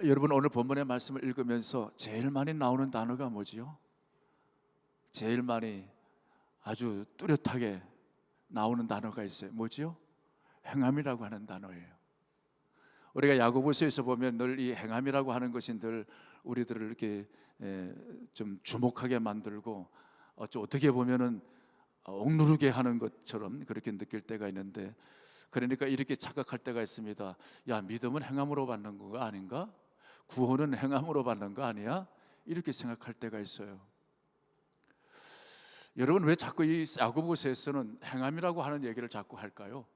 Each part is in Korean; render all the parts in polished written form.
여러분, 오늘 본문의 말씀을 읽으면서 제일 많이 나오는 단어가 뭐지요? 제일 많이 아주 뚜렷하게 나오는 단어가 있어요. 뭐지요? 행함이라고 하는 단어예요. 우리가 야고보서에서 보면 늘 이 행함이라고 하는 것이 늘 우리들을 이렇게 좀 주목하게 만들고 어떻게 보면은 억누르게 하는 것처럼 그렇게 느낄 때가 있는데, 그러니까 이렇게 착각할 때가 있습니다. 야, 믿음은 행함으로 받는 거 아닌가? 구원은 행함으로 받는 거 아니야? 이렇게 생각할 때가 있어요. 여러분, 왜 자꾸 이 야고보서에서는 행함이라고 하는 얘기를 자꾸 할까요?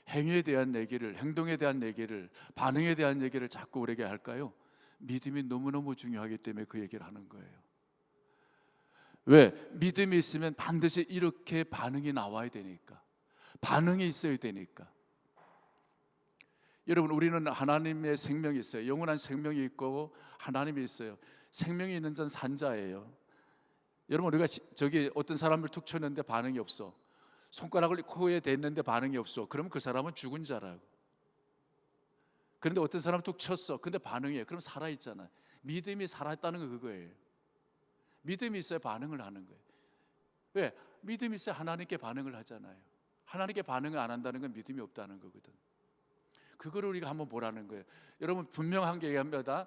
행위에 대한 얘기를, 행동에 대한 얘기를, 반응에 대한 얘기를 자꾸 우리에게 할까요? 믿음이 너무너무 중요하기 때문에 그 얘기를 하는 거예요. 왜? 믿음이 있으면 반드시 이렇게 반응이 나와야 되니까, 반응이 있어야 되니까. 여러분, 우리는 하나님의 생명이 있어요. 영원한 생명이 있고 하나님이 있어요. 생명이 있는 자는 산자예요. 여러분, 우리가 저기 어떤 사람을 툭 쳤는데 반응이 없어, 손가락을 코에 댔는데 반응이 없어, 그러면 그 사람은 죽은 자라고. 그런데 어떤 사람을 툭 쳤어, 근데 반응이 해, 그럼 살아있잖아요. 믿음이 살아있다는 거 그거예요. 믿음이 있어야 반응을 하는 거예요. 왜? 믿음이 있어야 하나님께 반응을 하잖아요. 하나님께 반응을 안 한다는 건 믿음이 없다는 거거든. 그거를 우리가 한번 보라는 거예요. 여러분, 분명한 게 얘기합니다.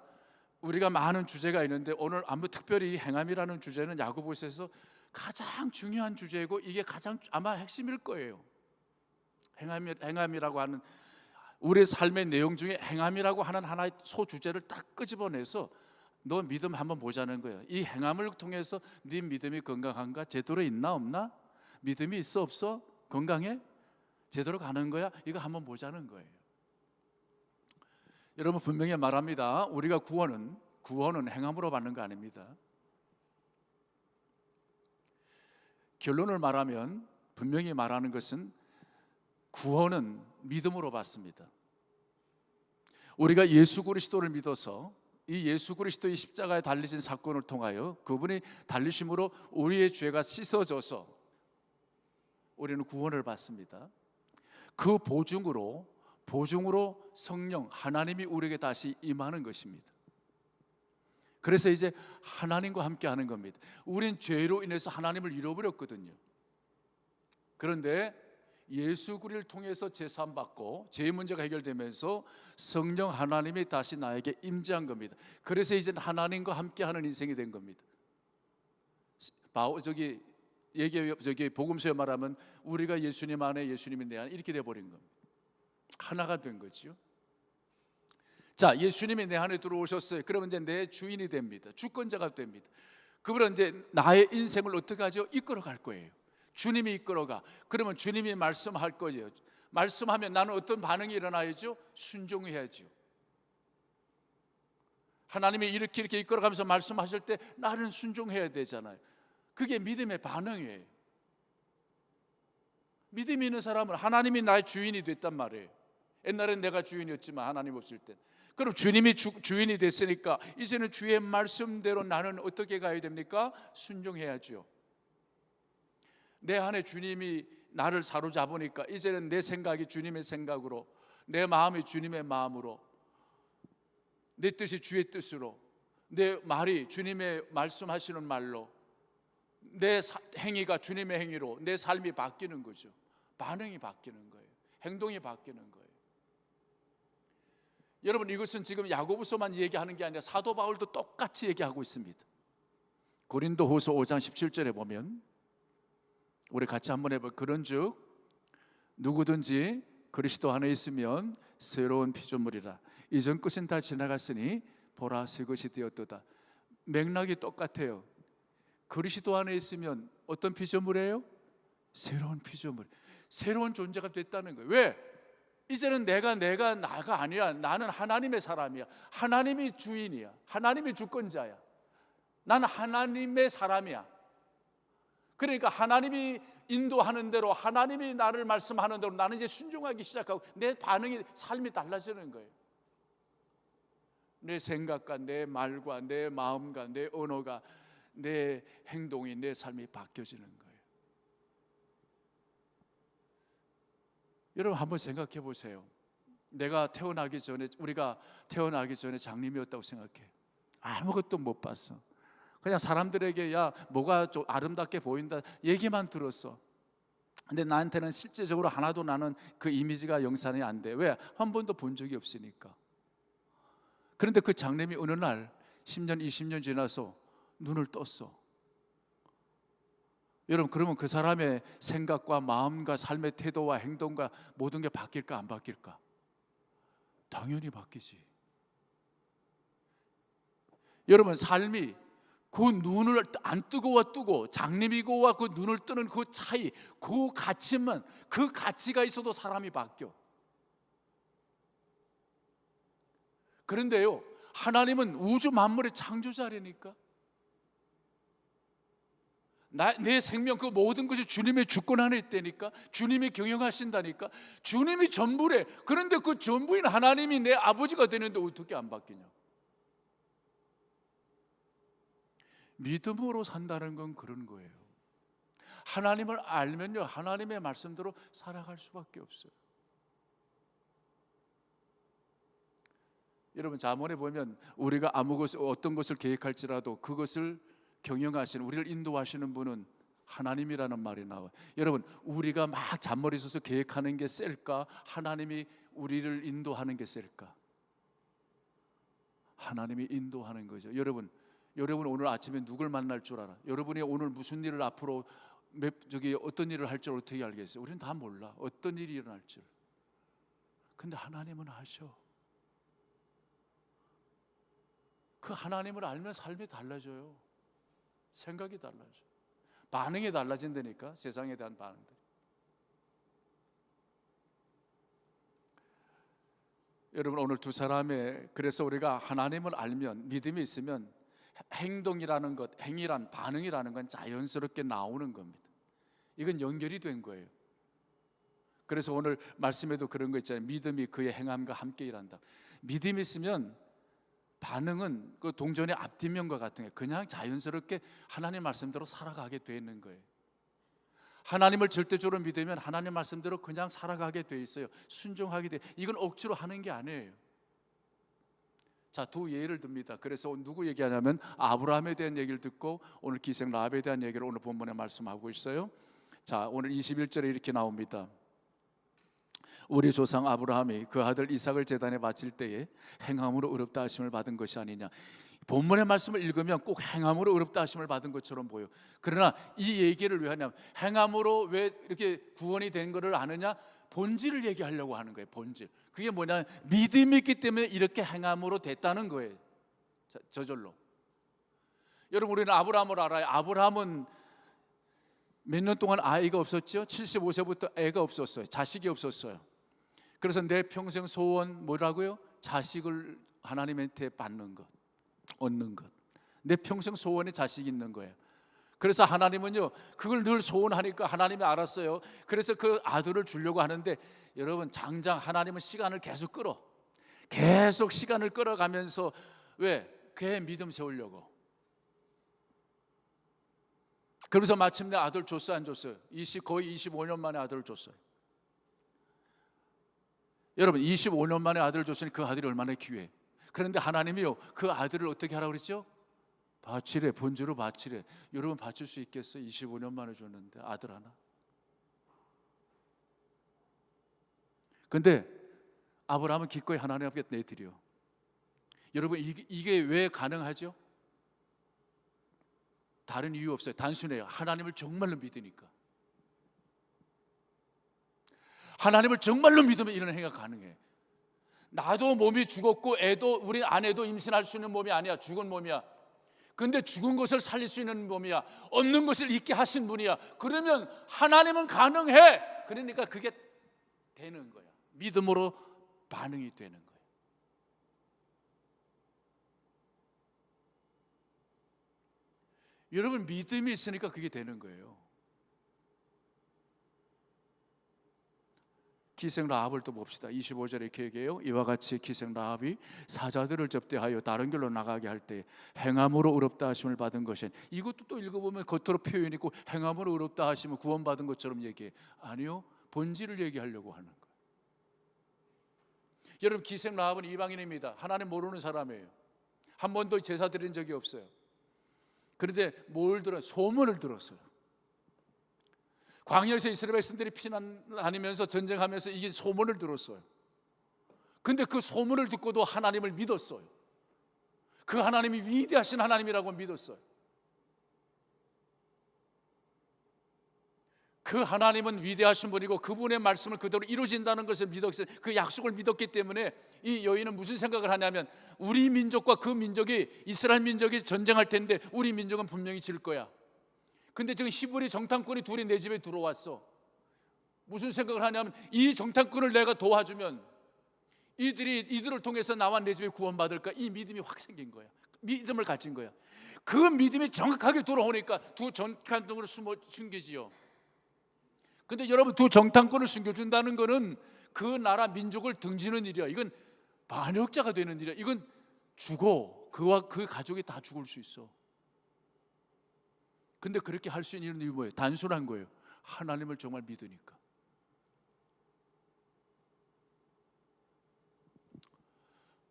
우리가 많은 주제가 있는데 오늘 아무 특별히 행함이라는 주제는 야고보서에서 가장 중요한 주제이고 이게 가장 아마 핵심일 거예요. 행함이라고 하는 우리 삶의 내용 중에 행함이라고 하는 하나의 소주제를 딱 끄집어내서 너 믿음 한번 보자는 거예요. 이 행함을 통해서 네 믿음이 건강한가? 제대로 있나 없나? 믿음이 있어 없어? 건강해? 제대로 가는 거야? 이거 한번 보자는 거예요. 여러분, 분명히 말합니다. 우리가 구원은 행함으로 받는 거 아닙니다. 결론을 말하면 분명히 말하는 것은 구원은 믿음으로 받습니다. 우리가 예수 그리스도를 믿어서 이 예수 그리스도의 십자가에 달리신 사건을 통하여 그분이 달리심으로 우리의 죄가 씻어져서 우리는 구원을 받습니다. 그 보증으로 성령 하나님이 우리에게 다시 임하는 것입니다. 그래서 이제 하나님과 함께 하는 겁니다. 우린 죄로 인해서 하나님을 잃어버렸거든요. 그런데 예수 그리스도를 통해서 제사함 받고 죄의 문제가 해결되면서 성령 하나님이 다시 나에게 임재한 겁니다. 그래서 이제 하나님과 함께하는 인생이 된 겁니다. 저기 복음서에 말하면 우리가 예수님 안에 예수님이 내 안에 이렇게 돼 버린 겁니다. 하나가 된 거죠. 자, 예수님이 내 안에 들어오셨어요. 그러면 이제 내 주인이 됩니다. 주권자가 됩니다. 그분은 이제 나의 인생을 어떻게 하죠? 이끌어 갈 거예요. 주님이 이끌어가. 그러면 주님이 말씀할 거예요. 말씀하면 나는 어떤 반응이 일어나야죠? 순종해야죠. 하나님이 이렇게 이끌어가면서 말씀하실 때 나는 순종해야 되잖아요. 그게 믿음의 반응이에요. 믿음이 있는 사람은 하나님이 나의 주인이 됐단 말이에요. 옛날엔 내가 주인이었지만 하나님 없을 때, 그럼 주님이 주인이 됐으니까 이제는 주의 말씀대로 나는 어떻게 가야 됩니까? 순종해야죠. 내 안에 주님이 나를 사로잡으니까 이제는 내 생각이 주님의 생각으로, 내 마음이 주님의 마음으로, 내 뜻이 주의 뜻으로, 내 말이 주님의 말씀하시는 말로, 내 행위가 주님의 행위로 내 삶이 바뀌는 거죠. 반응이 바뀌는 거예요. 행동이 바뀌는 거예요. 여러분, 이것은 지금 야고보서만 얘기하는 게 아니라 사도 바울도 똑같이 얘기하고 있습니다. 고린도후서 5장 17절에 보면 우리 같이 한번 해볼까요? 그런즉 누구든지 그리스도 안에 있으면 새로운 피조물이라. 이전 것은 다 지나갔으니 보라 새 것이 되었도다. 맥락이 똑같아요. 그리스도 안에 있으면 어떤 피조물이에요? 새로운 피조물, 새로운 존재가 됐다는 거예요. 왜? 이제는 나가 아니야. 나는 하나님의 사람이야. 하나님이 주인이야. 하나님이 주권자야. 나는 하나님의 사람이야. 그러니까 하나님이 인도하는 대로, 하나님이 나를 말씀하는 대로 나는 이제 순종하기 시작하고 내 반응이, 삶이 달라지는 거예요. 내 생각과 내 말과 내 마음과 내 언어가, 내 행동이, 내 삶이 바뀌어지는 거예요. 여러분, 한번 생각해 보세요. 내가 태어나기 전에, 우리가 태어나기 전에 장님이었다고 생각해. 아무것도 못 봤어. 그냥 사람들에게 야 뭐가 좀 아름답게 보인다 얘기만 들었어. 근데 나한테는 실제적으로 하나도 나는 그 이미지가 영산이 안 돼. 왜? 한 번도 본 적이 없으니까. 그런데 그 장님이 어느 날 10년 20년 지나서 눈을 떴어. 여러분, 그러면 그 사람의 생각과 마음과 삶의 태도와 행동과 모든 게 바뀔까 안 바뀔까? 당연히 바뀌지. 여러분, 삶이 그 눈을 안 뜨고와 뜨고 장님이고와 그 눈을 뜨는 그 차이, 그 가치만, 그 가치가 있어도 사람이 바뀌어. 그런데요, 하나님은 우주 만물의 창조자라니까. 내 생명 그 모든 것이 주님의 주권 안에 있다니까. 주님이 경영하신다니까. 주님이 전부래. 그런데 그 전부인 하나님이 내 아버지가 되는데 어떻게 안 바뀌냐? 믿음으로 산다는 건 그런 거예요. 하나님을 알면요, 하나님의 말씀대로 살아갈 수밖에 없어요. 여러분, 잠언에 보면 우리가 어떤 것을 계획할지라도 그것을 경영하시는, 우리를 인도하시는 분은 하나님이라는 말이 나와요. 여러분, 우리가 막 잔머리 써서 계획하는 게 셀까? 하나님이 우리를 인도하는 게 셀까? 하나님이 인도하는 거죠. 여러분 오늘 아침에 누굴 만날 줄 알아? 여러분이 오늘 무슨 일을 앞으로 어떤 일을 할 줄 어떻게 알겠어요? 우리는 다 몰라. 어떤 일이 일어날 줄. 근데 하나님은 아셔. 그 하나님을 알면 삶이 달라져요. 생각이 달라져. 반응이 달라진다니까. 세상에 대한 반응들. 여러분, 오늘 두 사람의, 그래서 우리가 하나님을 알면, 믿음이 있으면 행동이라는 것, 행위란, 반응이라는 건 자연스럽게 나오는 겁니다. 이건 연결이 된 거예요. 그래서 오늘 말씀에도 그런 거 있잖아요. 믿음이 그의 행함과 함께 일한다. 믿음이 있으면 반응은 그 동전의 앞뒷면과 같은 게 그냥 자연스럽게 하나님 말씀대로 살아가게 되는 거예요. 하나님을 절대적으로 믿으면 하나님 말씀대로 그냥 살아가게 돼 있어요. 순종하게 돼. 이건 억지로 하는 게 아니에요. 자, 두 예를 듭니다. 그래서 누구 얘기하냐면 아브라함에 대한 얘기를 듣고 오늘 기생 라합에 대한 얘기를 오늘 본문에 말씀하고 있어요. 자, 오늘 21절에 이렇게 나옵니다. 우리 조상 아브라함이 그 아들 이삭을 제단에 바칠 때에 행함으로 의롭다 하심을 받은 것이 아니냐. 본문의 말씀을 읽으면 꼭 행함으로 의롭다 하심을 받은 것처럼 보여. 그러나 이 얘기를 왜 하냐면, 행함으로 왜 이렇게 구원이 된 것을 아느냐? 본질을 얘기하려고 하는 거예요. 본질. 그게 뭐냐? 믿음이 있기 때문에 이렇게 행함으로 됐다는 거예요. 저절로. 여러분, 우리는 아브라함을 알아요. 아브라함은 몇 년 동안 아이가 없었죠? 75세부터 애가 없었어요. 자식이 없었어요. 그래서 내 평생 소원 뭐라고요? 자식을 하나님한테 받는 것, 얻는 것. 내 평생 소원에 자식이 있는 거예요. 그래서 하나님은요, 그걸 늘 소원하니까 하나님이 알았어요. 그래서 그 아들을 주려고 하는데, 여러분, 장장 하나님은 시간을 계속 시간을 끌어가면서, 왜? 그의 믿음 세우려고. 그래서 마침내 아들 줬어요, 안 줬어요? 거의 25년 만에 아들을 줬어요. 여러분, 25년 만에 아들을 줬으니 그 아들이 얼마나 귀해. 그런데 하나님이요, 그 아들을 어떻게 하라고 그랬죠? 바치래, 본주로 바치래. 여러분, 바칠 수 있겠어요? 25년 만에 줬는데 아들 하나. 근데 아브라함은 기꺼이 하나님 앞에 내드려. 여러분, 이게 왜 가능하죠? 다른 이유 없어요. 단순해요. 하나님을 정말로 믿으니까. 하나님을 정말로 믿으면 이런 행위가 가능해. 나도 몸이 죽었고 우리 아내도 임신할 수 있는 몸이 아니야. 죽은 몸이야. 근데 죽은 것을 살릴 수 있는 몸이야. 없는 것을 있게 하신 분이야. 그러면 하나님은 가능해. 그러니까 그게 되는 거야. 믿음으로 반응이 되는 거야. 여러분, 믿음이 있으니까 그게 되는 거예요. 기생 라합을 또 봅시다. 25절에 이렇게 얘기해요. 이와 같이 기생 라합이 사자들을 접대하여 다른 길로 나가게 할 때 행함으로 의롭다 하심을 받은 것이, 이것도 또 읽어보면 겉으로 표현이 있고 행함으로 의롭다 하심을 구원받은 것처럼 얘기해. 아니요, 본질을 얘기하려고 하는 거예요. 여러분, 기생 라합은 이방인입니다. 하나님 모르는 사람이에요. 한 번도 제사 드린 적이 없어요. 그런데 뭘 들어? 소문을 들었어요. 광야에서 이스라엘 백성들이 피난다니면서 전쟁하면서 이게 소문을 들었어요. 근데 그 소문을 듣고도 하나님을 믿었어요. 그 하나님이 위대하신 하나님이라고 믿었어요. 그 하나님은 위대하신 분이고 그분의 말씀을 그대로 이루어진다는 것을 믿었어요. 그 약속을 믿었기 때문에 이 여인은 무슨 생각을 하냐면, 우리 민족과 그 민족이, 이스라엘 민족이 전쟁할 텐데 우리 민족은 분명히 질 거야. 근데 지금 히브리 정탐꾼이 둘이 내 집에 들어왔어. 무슨 생각을 하냐면, 이 정탐꾼을 내가 도와주면 이들을 통해서 나와 내 집에 구원받을까? 이 믿음이 확 생긴 거야. 믿음을 가진 거야. 그 믿음이 정확하게 들어오니까 두 정탐꾼을 숨기지요. 근데 여러분, 두 정탐꾼을 숨겨준다는 것은 그 나라 민족을 등지는 일이야. 이건 반역자가 되는 일이야. 이건 죽어. 그와 그 가족이 다 죽을 수 있어. 근데 그렇게 할 수 있는 이유 뭐예요? 단순한 거예요. 하나님을 정말 믿으니까.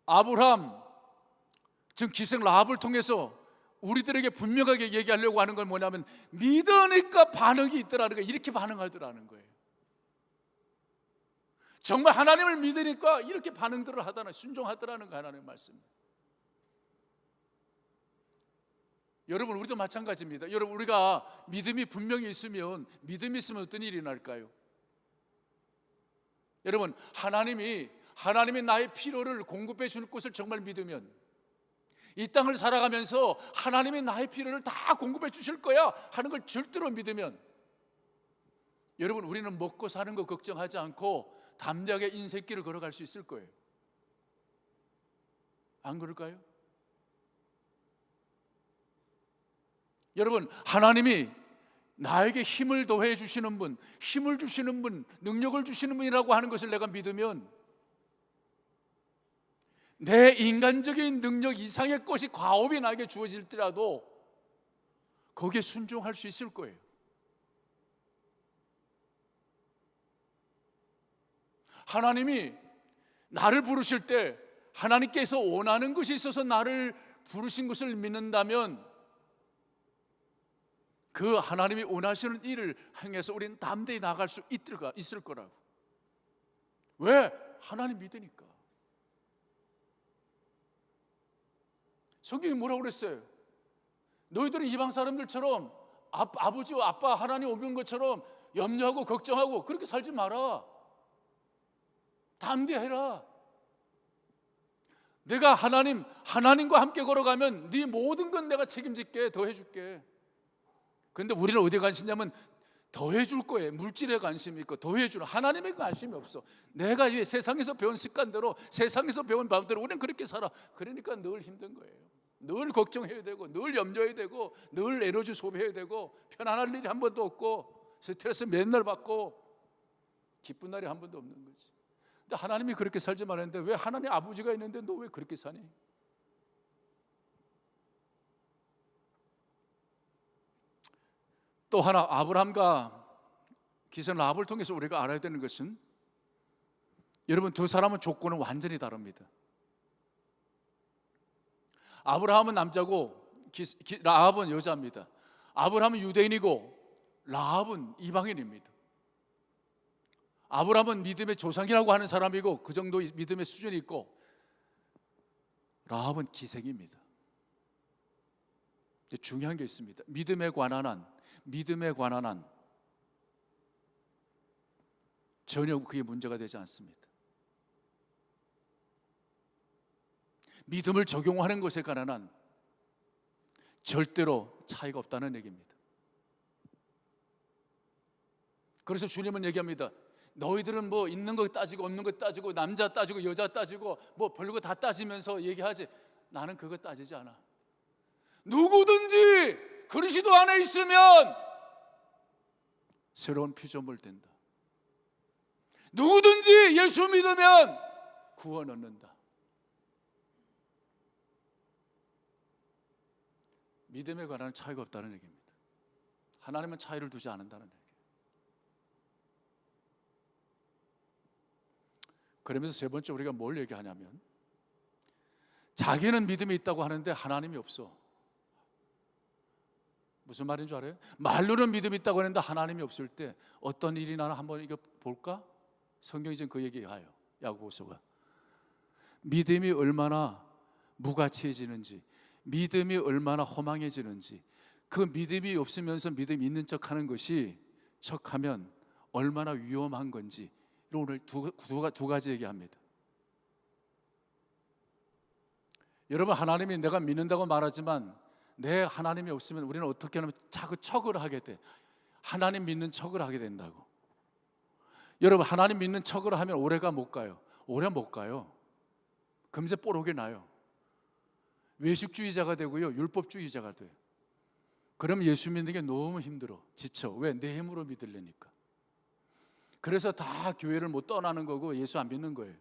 아브라함, 지금 기생 라합을 통해서 우리들에게 분명하게 얘기하려고 하는 건 뭐냐면, 믿으니까 반응이 있더라는 거예요. 이렇게 반응하더라는 거예요. 정말 하나님을 믿으니까 이렇게 반응들을 하더라, 순종하더라는 거, 하나님의 말씀. 여러분, 우리도 마찬가지입니다. 여러분, 우리가 믿음이 분명히 있으면, 믿음이 있으면 어떤 일이 날까요? 여러분, 하나님이 나의 필요를 공급해 줄 것을 정말 믿으면, 이 땅을 살아가면서 하나님이 나의 필요를 다 공급해 주실 거야 하는 걸 절대로 믿으면, 여러분, 우리는 먹고 사는 거 걱정하지 않고 담대하게 인생길을 걸어갈 수 있을 거예요. 안 그럴까요? 여러분, 하나님이 나에게 힘을 더해 주시는 분, 힘을 주시는 분, 능력을 주시는 분이라고 하는 것을 내가 믿으면, 내 인간적인 능력 이상의 것이 과업이 나에게 주어질지라도 거기에 순종할 수 있을 거예요. 하나님이 나를 부르실 때 하나님께서 원하는 것이 있어서 나를 부르신 것을 믿는다면, 그 하나님이 원하시는 일을 행해서 우리는 담대히 나아갈 수 있을 거라고. 왜? 하나님 믿으니까. 성경이 뭐라고 그랬어요? 너희들은 이방 사람들처럼 아버지와 아빠 하나님 오는 것처럼 염려하고 걱정하고 그렇게 살지 마라. 담대해라. 내가 하나님과 함께 걸어가면 네 모든 건 내가 책임질게, 더해줄게. 그런데 우리는 어디에 관심이냐면 더해줄 거예요. 물질에 관심이 있고 더해주는 하나님에 관심이 없어. 내가 이 세상에서 배운 습관대로, 세상에서 배운 방법대로 우리는 그렇게 살아. 그러니까 늘 힘든 거예요. 늘 걱정해야 되고, 늘 염려해야 되고, 늘 에너지 소비해야 되고, 편안할 일이 한 번도 없고, 스트레스 맨날 받고, 기쁜 날이 한 번도 없는 거지. 근데 하나님이 그렇게 살지 말았는데, 왜 하나님 아버지가 있는데 너 왜 그렇게 사니? 또 하나, 아브라함과 기생 라합을 통해서 우리가 알아야 되는 것은, 여러분, 두 사람은 조건은 완전히 다릅니다. 아브라함은 남자고 라합은 여자입니다. 아브라함은 유대인이고 라합은 이방인입니다. 아브라함은 믿음의 조상이라고 하는 사람이고 그 정도 믿음의 수준이 있고, 라합은 기생입니다. 중요한 게 있습니다. 믿음에 관한 한 전혀 그게 문제가 되지 않습니다. 믿음을 적용하는 것에 관한 한 절대로 차이가 없다는 얘기입니다. 그래서 주님은 얘기합니다. 너희들은 뭐 있는 거 따지고 없는 거 따지고 남자 따지고 여자 따지고 뭐 별거 다 따지면서 얘기하지, 나는 그거 따지지 않아. 누구든지 그리스도 안에 있으면 새로운 피조물 된다. 누구든지 예수 믿으면 구원 얻는다. 믿음에 관한 차이가 없다는 얘기입니다. 하나님은 차이를 두지 않는다는 얘기예요. 그러면서 세 번째 우리가 뭘 얘기하냐면 자기는 믿음이 있다고 하는데 하나님이 없어. 무슨 말인 줄 알아요? 말로는 믿음이 있다고 하는데 하나님이 없을 때 어떤 일이 나나 한번 이거 볼까? 성경이 지금 그 얘기해요. 야고보서가 믿음이 얼마나 무가치해지는지, 믿음이 얼마나 허망해지는지, 그 믿음이 없으면서 믿음이 있는 척하는 것이 척하면 얼마나 위험한 건지 오늘 두 가지 얘기합니다. 여러분, 하나님이 내가 믿는다고 말하지만 내 하나님이 없으면 우리는 어떻게 하면 자꾸 척을 하게 돼. 하나님 믿는 척을 하게 된다고. 여러분, 하나님 믿는 척을 하면 오래가 못 가요. 오래 못 가요. 금세 뽀록이 나요. 외식주의자가 되고요, 율법주의자가 돼요. 그럼 예수 믿는 게 너무 힘들어, 지쳐. 왜? 내 힘으로 믿으려니까. 그래서 다 교회를 못 떠나는 거고 예수 안 믿는 거예요.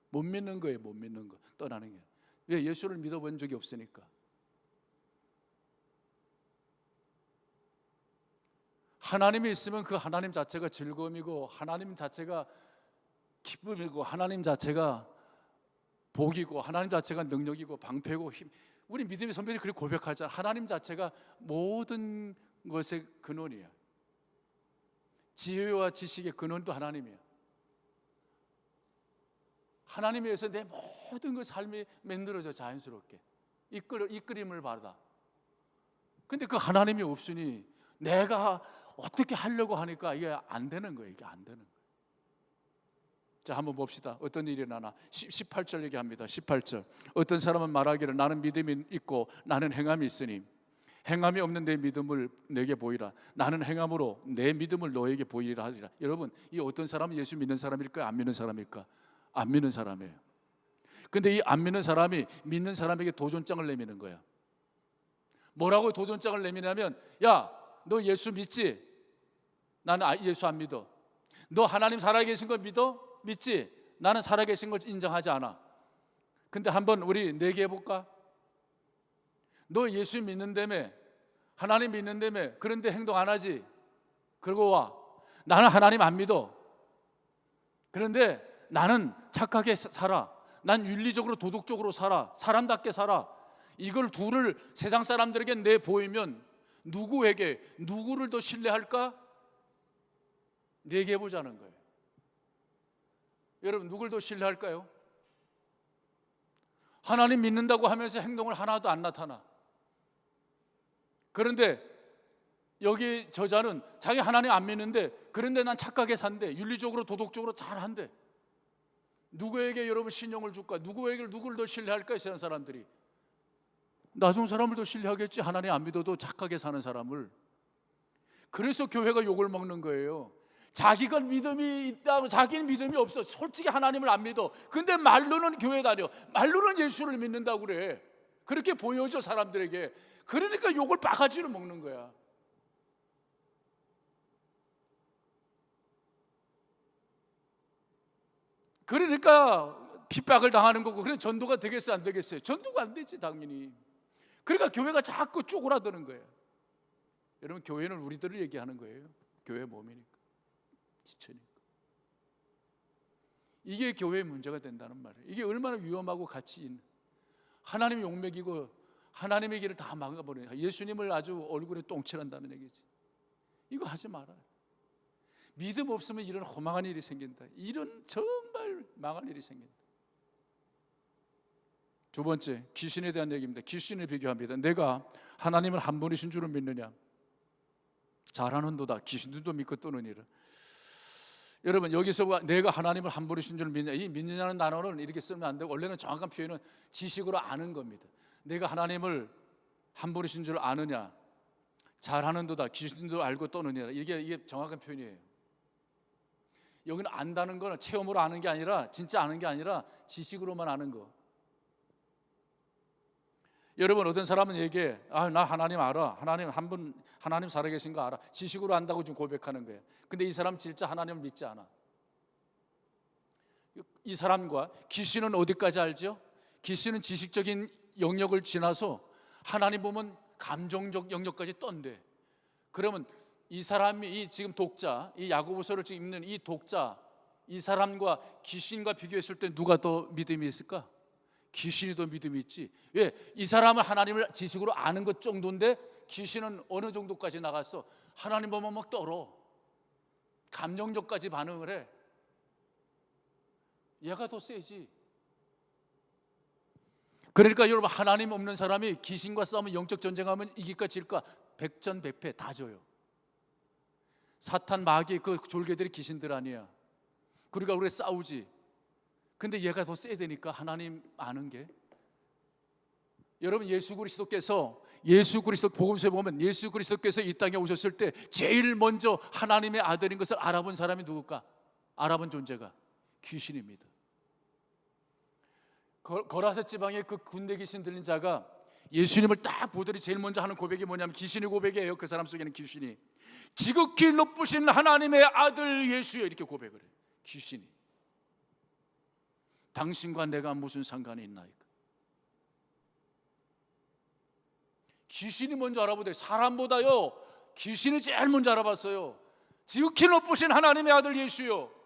못 믿는 거예요. 못 믿는 거, 떠나는 게. 왜? 예수를 믿어본 적이 없으니까. 하나님이 있으면 그 하나님 자체가 즐거움이고, 하나님 자체가 기쁨이고, 하나님 자체가 복이고, 하나님 자체가 능력이고 방패고 힘. 우리 믿음의 선배들이 그렇게 고백하잖아. 하나님 자체가 모든 것의 근원이야. 지혜와 지식의 근원도 하나님이야. 하나님에 의해서 내 모든 그 삶이 만들어져 자연스럽게 이끌림을 받아. 근데 그 하나님이 없으니 내가 어떻게 하려고 하니까 이게 안 되는 거예요. 이게 안 되는 거예요. 자, 한번 봅시다. 어떤 일이 일어나나. 18절 얘기합니다. 18절. 어떤 사람은 말하기를 나는 믿음이 있고 나는 행함이 있으니 행함이 없는 내 믿음을 내게 보이라. 나는 행함으로 내 믿음을 너에게 보이리라 하리라. 여러분, 이 어떤 사람은 예수 믿는 사람일까? 안 믿는 사람일까? 안 믿는 사람이에요. 근데 이 안 믿는 사람이 믿는 사람에게 도전장을 내미는 거야. 뭐라고 도전장을 내미냐면, 야, 너 예수 믿지? 나는 예수 안 믿어. 너 하나님 살아계신 거 믿어? 믿지? 나는 살아계신 걸 인정하지 않아. 근데 한번 우리 내기해볼까? 너 예수 믿는다며, 하나님 믿는다며, 그런데 행동 안 하지? 그러고 와. 나는 하나님 안 믿어. 그런데 나는 착하게 살아. 난 윤리적으로 도덕적으로 살아. 사람답게 살아. 이걸 둘을 세상 사람들에게 내보이면 누구를 더 신뢰할까? 내기해보자는 거예요. 여러분, 누굴 더 신뢰할까요? 하나님 믿는다고 하면서 행동을 하나도 안 나타나. 그런데 여기 저자는 자기 하나님 안 믿는데, 그런데 난 착하게 산대. 윤리적으로 도덕적으로 잘한대. 누구에게 여러분 신용을 줄까? 누구를 더 신뢰할까? 세상 사람들이 나중 사람을 더 신뢰하겠지. 하나님 안 믿어도 착하게 사는 사람을. 그래서 교회가 욕을 먹는 거예요. 자기가 믿음이 있다고, 자기는 믿음이 없어. 솔직히 하나님을 안 믿어. 근데 말로는 교회 다녀. 말로는 예수를 믿는다고 그래. 그렇게 보여줘 사람들에게. 그러니까 욕을 바가지로 먹는 거야. 그러니까 핍박을 당하는 거고. 그럼 전도가 되겠어요, 안 되겠어요? 전도가 안 되지, 당연히. 그러니까 교회가 자꾸 쪼그라드는 거예요. 여러분, 교회는 우리들을 얘기하는 거예요. 교회 몸이니까, 지체니까. 이게 교회의 문제가 된다는 말이에요. 이게 얼마나 위험하고 가치 있는, 하나님이 욕먹이고 하나님의 길을 다 막아버리는, 예수님을 아주 얼굴에 똥칠한다는 얘기지. 이거 하지 말아요. 믿음 없으면 이런 허망한 일이 생긴다. 이런 정말 망한 일이 생긴다. 두 번째, 귀신에 대한 얘기입니다. 귀신을 비교합니다. 내가 하나님을 한 분이신 줄을 믿느냐? 잘하는도다. 귀신들도 믿고 떠느니라. 여러분, 여기서 내가 하나님을 한 분이신 줄을 믿느냐? 이 믿느냐는 단어는 이렇게 쓰면 안 되고, 원래는 정확한 표현은 지식으로 아는 겁니다. 내가 하나님을 한 분이신 줄 아느냐? 잘하는도다. 귀신들도 알고 떠느니라. 이게 정확한 표현이에요. 여기는 안다는 거는 체험으로 아는 게 아니라, 진짜 아는 게 아니라 지식으로만 아는 거. 여러분, 어떤 사람은 얘기해. 나 하나님 알아. 하나님 한 분, 하나님 살아계신 거 알아. 지식으로 안다고 지금 고백하는 거예요. 근데 이 사람 진짜 하나님을 믿지 않아. 이 사람과 귀신은 어디까지 알죠? 귀신은 지식적인 영역을 지나서 하나님 보면 감정적 영역까지 떤대. 그러면 이 사람이, 이 지금 독자, 이 야고보서를 지금 읽는 이 독자, 이 사람과 귀신과 비교했을 때 누가 더 믿음이 있을까? 귀신이 더 믿음이 있지. 왜? 이 사람은 하나님을 지식으로 아는 것 정도인데 귀신은 어느 정도까지 나갔어? 하나님 보면 막 떨어. 감정적까지 반응을 해. 얘가 더 세지. 그러니까 여러분, 하나님 없는 사람이 귀신과 싸우면, 영적 전쟁하면 이길까 질까? 백전백패 다 져요. 사탄, 마귀, 그 졸개들이 귀신들 아니야. 그러니까 우리 싸우지. 근데 얘가 더 세야 되니까, 하나님 아는 게. 여러분, 예수 그리스도 복음서에 보면 예수 그리스도께서 이 땅에 오셨을 때 제일 먼저 하나님의 아들인 것을 알아본 사람이 누굴까? 알아본 존재가 귀신입니다. 거라사 지방에 그 군대 귀신 들린 자가 예수님을 딱 보더니 제일 먼저 하는 고백이 뭐냐면, 귀신의 고백이에요. 그 사람 속에는 귀신이 지극히 높으신 하나님의 아들 예수여, 이렇게 고백을 해요. 귀신이. 당신과 내가 무슨 상관이 있나이까? 귀신이 먼저 알아보대. 사람보다요 귀신이 제일 먼저 알아봤어요. 지극히 높으신 하나님의 아들 예수여.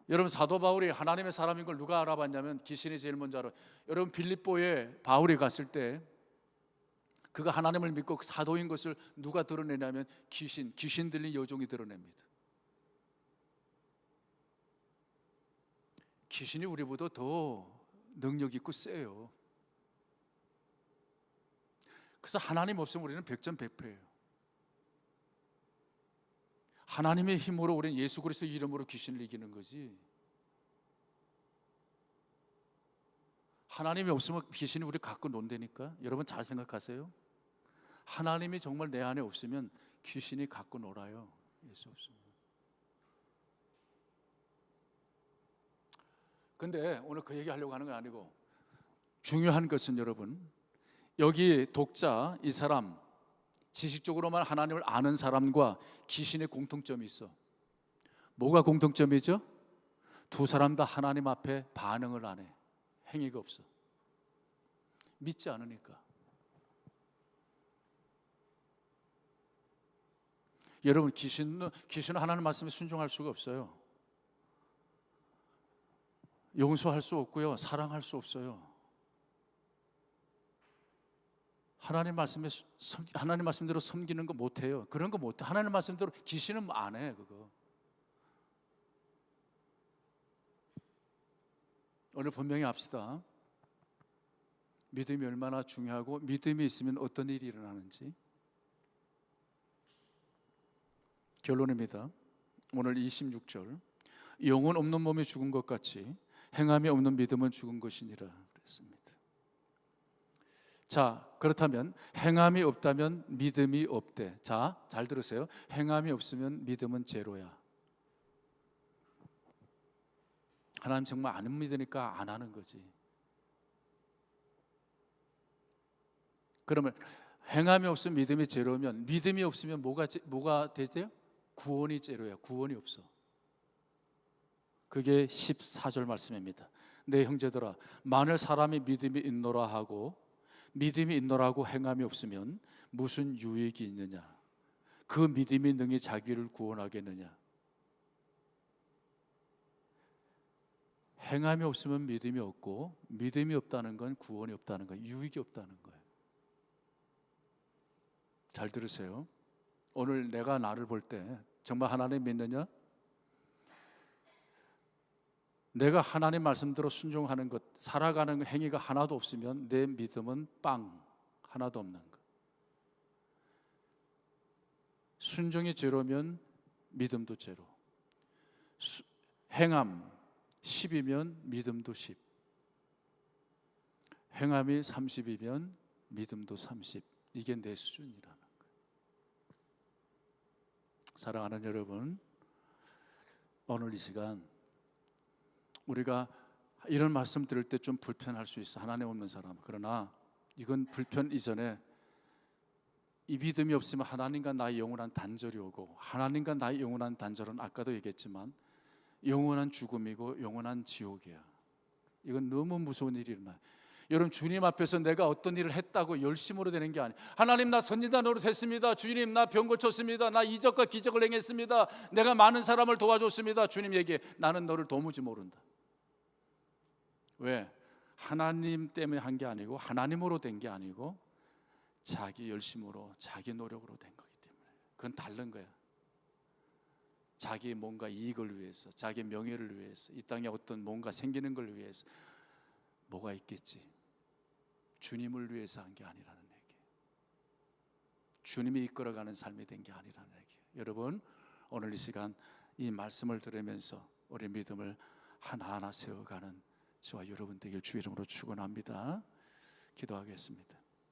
여러분, 사도 바울이 하나님의 사람인 걸 누가 알아봤냐면 귀신이 제일 먼저 알아. 여러분, 빌립보에 바울이 갔을 때 그가 하나님을 믿고 사도인 것을 누가 드러내냐면 귀신 들린 여종이 드러냅니다. 귀신이 우리보다 더 능력 있고 세요. 그래서 하나님 없으면 우리는 백전백패예요. 하나님의 힘으로 우리는 예수 그리스도 이름으로 귀신을 이기는 거지. 하나님이 없으면 귀신이 우리 갖고 논다니까. 여러분 잘 생각하세요. 하나님이 정말 내 안에 없으면 귀신이 갖고 놀아요. 예수 없으면. 근데 오늘 그 얘기 하려고 하는 건 아니고, 중요한 것은 여러분, 여기 독자 이 사람, 지식적으로만 하나님을 아는 사람과 귀신의 공통점이 있어. 뭐가 공통점이죠? 두 사람 다 하나님 앞에 반응을 안 해. 행위가 없어. 믿지 않으니까. 여러분, 귀신은 하나님 말씀에 순종할 수가 없어요. 용서할 수 없고요, 사랑할 수 없어요. 하나님 말씀대로 섬기는 거 못해요. 그런 거 못해. 하나님 말씀대로 귀신은 안 해. 그거 오늘 분명히 합시다. 믿음이 얼마나 중요하고 믿음이 있으면 어떤 일이 일어나는지. 결론입니다. 오늘 26절, 영혼 없는 몸이 죽은 것 같이 행함이 없는 믿음은 죽은 것이니라 그랬습니다. 자, 그렇다면 행함이 없다면 믿음이 없대. 자, 잘 들으세요. 행함이 없으면 믿음은 제로야. 하나님 정말 안 믿으니까 안 하는 거지. 그러면 행함이 없으면 믿음이 제로면, 믿음이 없으면 뭐가 되죠? 구원이 제로야. 구원이 없어. 그게 14절 말씀입니다. 내 형제들아, 만일 사람이 믿음이 있노라 하고 행함이 없으면 무슨 유익이 있느냐? 그 믿음이 능히 자기를 구원하겠느냐? 행함이 없으면 믿음이 없고, 믿음이 없다는 건 구원이 없다는 거예요. 유익이 없다는 거예요. 잘 들으세요. 오늘 내가 나를 볼 때 정말 하나님 믿느냐? 내가 하나님 말씀대로 순종하는 것, 살아가는 행위가 하나도 없으면 내 믿음은 빵, 하나도 없는 것. 순종이 제로면 믿음도 제로. 행함 10이면 믿음도 10. 행함이 30이면 믿음도 30. 이게 내 수준이라는 거예요. 사랑하는 여러분, 오늘 이 시간 우리가 이런 말씀 들을 때 좀 불편할 수 있어. 하나님 없는 사람. 그러나 이건 불편 이전에 이 믿음이 없으면 하나님과 나의 영원한 단절이 오고, 하나님과 나의 영원한 단절은 아까도 얘기했지만 영원한 죽음이고 영원한 지옥이야. 이건 너무 무서운 일이 일어나요. 여러분, 주님 앞에서 내가 어떤 일을 했다고 열심으로 되는 게 아니에요. 하나님, 나 선지자 노릇했습니다. 주님, 나 병 고쳤습니다. 나 이적과 기적을 행했습니다. 내가 많은 사람을 도와줬습니다. 주님 얘기해, 나는 너를 도무지 모른다. 왜? 하나님 때문에 한 게 아니고, 하나님으로 된 게 아니고, 자기 열심으로, 자기 노력으로 된 거기 때문에. 그건 다른 거야. 자기 뭔가 이익을 위해서, 자기 명예를 위해서, 이 땅에 어떤 뭔가 생기는 걸 위해서 뭐가 있겠지. 주님을 위해서 한 게 아니라는 얘기. 주님이 이끌어가는 삶이 된 게 아니라는 얘기. 여러분, 오늘 이 시간 이 말씀을 들으면서 우리 믿음을 하나하나 세워가는 저와 여러분 되길 주 이름으로 축원합니다. 기도하겠습니다.